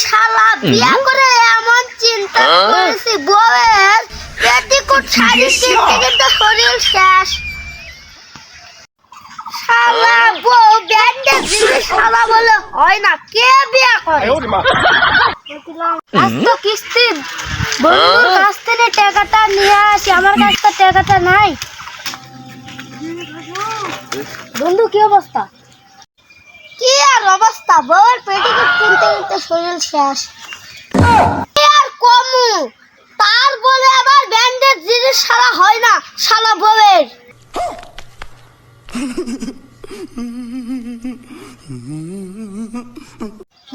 শালা বিয়া করে এমন চিন্তা করেছি বউয়ের পেটিকোট শাড়ি কিনতে কিন্তু শরীর শেষ। শালা বউ ব্যান্ডেজ জিনিস শালা বলে হয় না, কে বিয়া করে? আজ তো কিস্তি বন্ধুর কাছ থেকে টাকাটা নিয়ে আসি, আমার কাছে তো টাকাটা নাই। বন্ধু কি অবস্থা? কি আর অবস্থা, বউয়ের পেটিকোট কিনতে কিনতে শরীর শেষ। কি আর কমু, তার বলে আবার ব্যান্ডেজ জিনিস শালা হয় না শালা বউয়ের।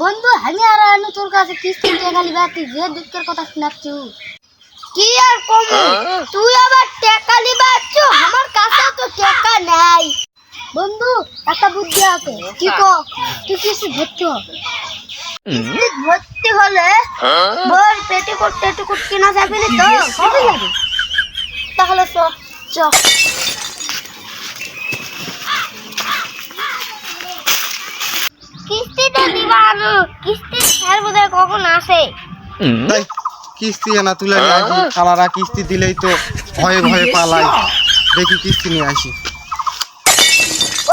বন্ধু আমি তোর কাছে কিস্তি টাকা লিবা, তুই যে দুঃখের কথা শোনাচ্ছু। কি আর কমু, তুই আবার টাকা লিবা, আমার কাছে তো টাকা নাই। বন্ধু একটা বুদ্ধি আছে, কি কো? তুই কিস্তি ভর্তি হ। কিস্তি ভর্তি হলে বল পেটিকোট কেনা যাবে না তো? কবে যাবে? তাহলে চ চ। কিস্তিটা দিবা আনো, কিস্তি স্যার বোধহয় কখন আসে। কিস্তি না তুলে নিয়ে আসি, খালারা কিস্তি দিলেই তো ভয়ে ভয়ে পালাই। দেখি কিস্তি নিয়ে আসি।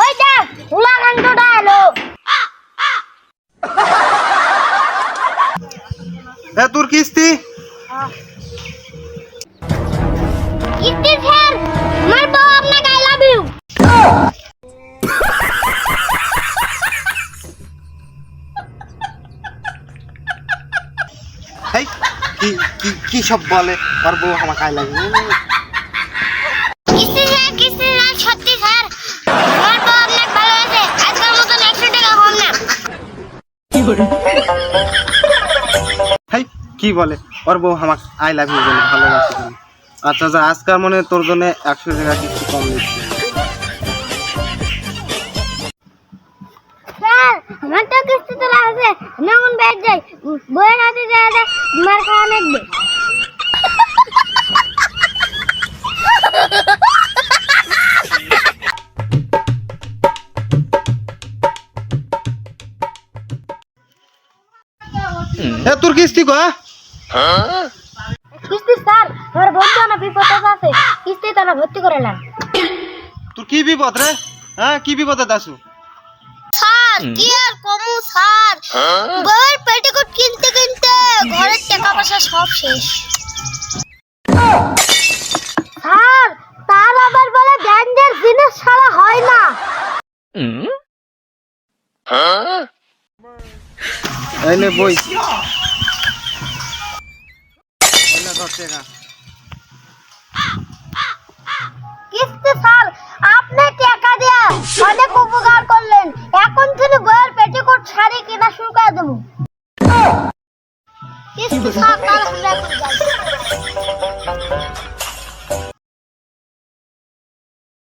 ওই দেখ হুলা কাণ্ডটা এলো। তোর কিস্তি? কিস্তি স্যার, আমার বউ আপনাকে আই লাভ ইউ। কি সব বলে আর বউ আমাকে আই লাগে? কিস্তি স্যার সত্যি স্যার, আমার বউ আপনাকে ভালোবাসে। আজকের মতন 100 টাকা কম না। কি বলে ওর বউ আমাকে আই লাভ ইউ বলে ভালোবাসে? আচ্ছা আচ্ছা, আজকাল মনে তোর জন্য 100 টাকা কিস্তি কম দিচ্ছে। স্যার আমার তো কিস্তি তোলা আছে, আমি এখন বেড যাই, বইয়ের হাতে যায় মার খাওয়া লাগবে। তোর কিস্তি গো? কিস্তি স্যার, আমার বন্ধু না বিপদ আছে, কিস্তি তারা ভর্তি করে নেন। তোর কি বিপদ রে? কি বিপদে দাসু? স্যার কি আর কমু স্যার, বউয়ের পেটিকোট কিনতে কিনতে ঘরের টাকা পয়সা সব শেষ। স্যার তার আবার বলে ব্যান্ডেজ জিনিস ছাড়া হয় না। এই নে বই। এনে 10 টাকা। কিস্তি স্যার, আপনি টাকা দিয়ে অনেক উপকার করলেন, এখন থেকে বউয়ের পেটিকোট শাড়ি কেনা শুরু করে দেবো। কিস্তি স্যার, তাহলে আমরা এখন যাই।